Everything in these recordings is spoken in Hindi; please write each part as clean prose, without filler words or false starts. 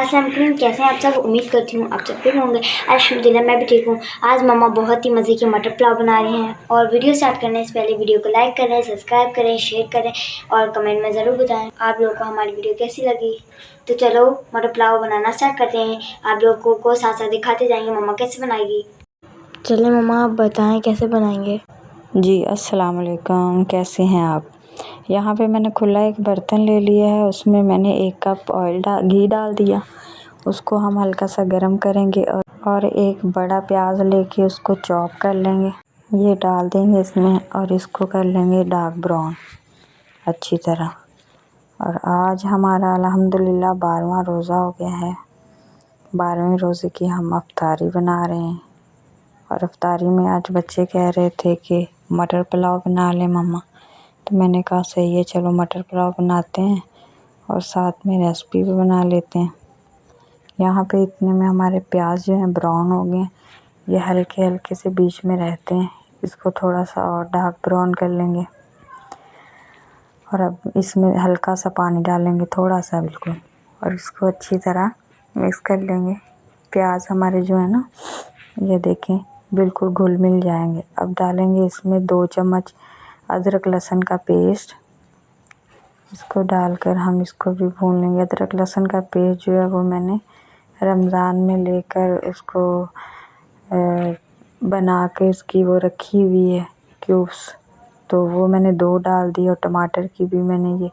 अस्सलाम वालेकुम, कैसे हैं आप सब। उम्मीद करती हूँ आप सब ठीक होंगे। अल्हम्दुलिल्लाह मैं भी ठीक हूँ। आज मम्मा बहुत ही मज़े के मटर पुलाव बना रही हैं। और वीडियो स्टार्ट करने से पहले वीडियो को लाइक करें, सब्सक्राइब करें, शेयर करें और कमेंट में ज़रूर बताएं आप लोगों को हमारी वीडियो कैसी लगी। तो चलो मटर पुलाव बनाना स्टार्ट करते हैं। आप लोगों को साथ साथ दिखाते जाएंगे मम्मा कैसे बनाएगी। चले मम्मा आप बताएँ कैसे बनाएंगे। जी अस्सलाम वालेकुम, कैसे हैं आप। यहाँ पे मैंने खुला एक बर्तन ले लिया है, उसमें मैंने 1 कप घी डाल दिया। उसको हम हल्का सा गरम करेंगे और एक बड़ा प्याज लेके उसको चॉप कर लेंगे। ये डाल देंगे इसमें और इसको कर लेंगे डार्क ब्राउन अच्छी तरह। और आज हमारा अल्हम्दुलिल्लाह 12वां रोज़ा हो गया है। 12वें रोज़े की हम अफ्तारी बना रहे हैं। और अफ्तारी में आज बच्चे कह रहे थे कि मटर पुलाव बना लें मम्मा, तो मैंने कहा सही है चलो मटर पुलाव बनाते हैं और साथ में रेसिपी भी बना लेते हैं। यहाँ पे इतने में हमारे प्याज जो हैं ब्राउन हो गए। ये हल्के हल्के से बीच में रहते हैं, इसको थोड़ा सा और डार्क ब्राउन कर लेंगे। और अब इसमें हल्का सा पानी डालेंगे, थोड़ा सा बिल्कुल, और इसको अच्छी तरह मिक्स कर लेंगे। प्याज हमारे जो है ना, ये देखें बिल्कुल घुल मिल जाएंगे। अब डालेंगे इसमें 2 चम्मच अदरक लहसुन का पेस्ट। इसको डालकर हम इसको भी भून लेंगे। अदरक लहसुन का पेस्ट जो है वो मैंने रमज़ान में लेकर उसको बना के इसकी वो रखी हुई है क्यूब्स, तो वो मैंने 2 डाल दी। और टमाटर की भी मैंने ये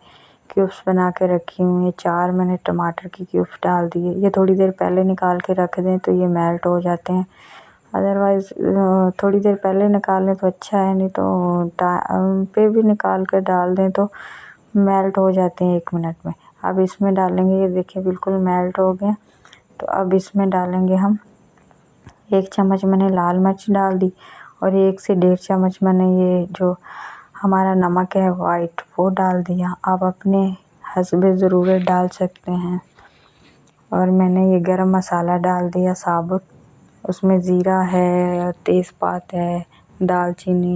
क्यूब्स बना के रखी हुई है, 4 मैंने टमाटर की क्यूब्स डाल दिए। ये थोड़ी देर पहले निकाल के रख दें तो ये मेल्ट हो जाते हैं, अदरवाइज़ थोड़ी देर पहले निकाल लें तो अच्छा है, नहीं तो पे भी निकाल कर डाल दें तो मेल्ट हो जाते हैं 1 मिनट में। अब इसमें डालेंगे, ये देखिए बिल्कुल मेल्ट हो गए। तो अब इसमें डालेंगे हम 1 चम्मच मैंने लाल मिर्च डाल दी और 1 से 1.5 चम्मच मैंने ये जो हमारा नमक है वाइट वो डाल दिया। आप अपने हस्बे ज़रूरत डाल सकते हैं। और मैंने ये गरम मसाला डाल दिया साबुत, उसमें ज़ीरा है, तेज़पात है, दालचीनी,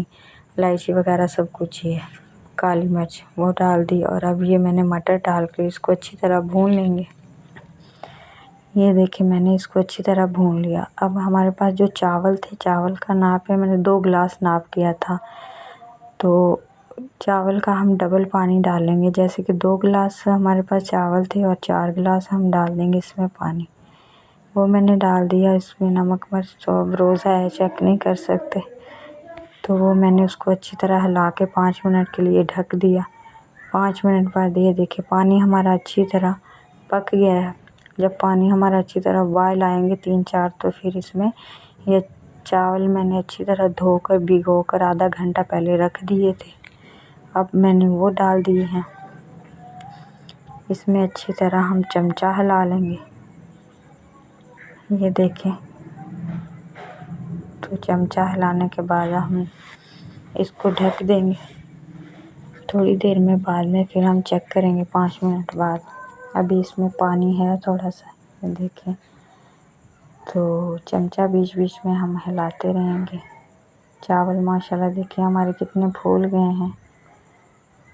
इलायची वगैरह सब कुछ ही है, काली मिर्च वो डाल दी। और अब ये मैंने मटर डाल कर इसको अच्छी तरह भून लेंगे। ये देखिए मैंने इसको अच्छी तरह भून लिया। अब हमारे पास जो चावल थे, चावल का नाप है, मैंने 2 गिलास नाप किया था, तो चावल का हम डबल पानी डालेंगे। जैसे कि 2 गिलास हमारे पास चावल थे और 4 गिलास हम डाल देंगे इसमें पानी। वो मैंने डाल दिया। इसमें नमक मिर्च तो रोज़ा है चेक नहीं कर सकते, तो वो मैंने उसको अच्छी तरह हिला के 5 मिनट के लिए ढक दिया। 5 मिनट बाद ये देखिए पानी हमारा अच्छी तरह पक गया है। जब पानी हमारा अच्छी तरह उबाल आएंगे 3-4, तो फिर इसमें ये चावल मैंने अच्छी तरह धोकर भिगोकर आधा घंटा पहले रख दिए थे, अब मैंने वो डाल दिए हैं। इसमें अच्छी तरह हम चमचा हिला लेंगे। ये देखें, तो चमचा हिलाने के बाद हम इसको ढक देंगे। थोड़ी देर में बाद में फिर हम चेक करेंगे 5 मिनट बाद। अभी इसमें पानी है थोड़ा सा, ये देखें, तो चमचा बीच बीच में हम हिलाते रहेंगे। चावल माशाल्लाह देखिए हमारे कितने फूल गए हैं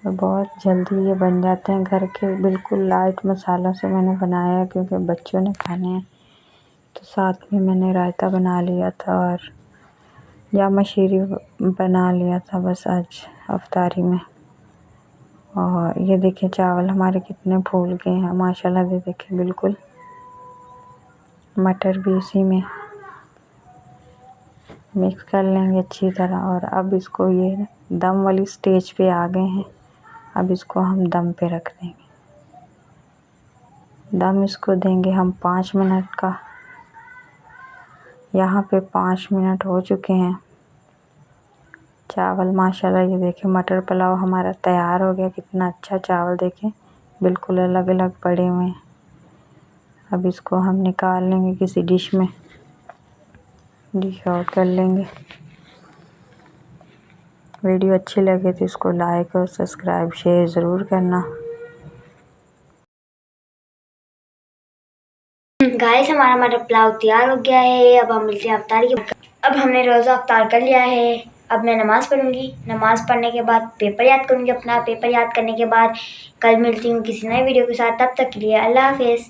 और बहुत जल्दी ये बन जाते हैं। घर के बिल्कुल लाइट मसालों से मैंने बनाया है क्योंकि बच्चों ने खाने हैं। तो साथ में मैंने रायता बना लिया था और जामा शीरी बना लिया था बस आज अफ्तारी में। और ये देखिए चावल हमारे कितने फूल गए हैं माशाल्लाह। ये देखिए बिल्कुल, मटर भी इसी में मिक्स कर लेंगे अच्छी तरह। और अब इसको ये दम वाली स्टेज पे आ गए हैं, अब इसको हम दम पे रख देंगे। दम इसको देंगे हम 5 मिनट का। यहाँ पे 5 मिनट हो चुके हैं। चावल माशाल्लाह ये देखिए मटर पुलाव हमारा तैयार हो गया। कितना अच्छा चावल देखें, बिल्कुल अलग अलग पड़े हुए हैं। अब इसको हम निकाल लेंगे किसी डिश में, डिश आउट कर लेंगे। वीडियो अच्छी लगे तो इसको लाइक और सब्सक्राइब शेयर ज़रूर करना। गाइस हमारा मटर पुलाव तैयार हो गया है। अब हम मिलते हैं अफ्तारी के। अब हमने रोज़ा अफ्तार कर लिया है। अब मैं नमाज़ पढ़ूंगी। नमाज़ पढ़ने के बाद पेपर याद करूंगी अपना। पेपर याद करने के बाद कल मिलती हूँ किसी नए वीडियो के साथ। तब तक के लिए अल्लाह हाफिज़।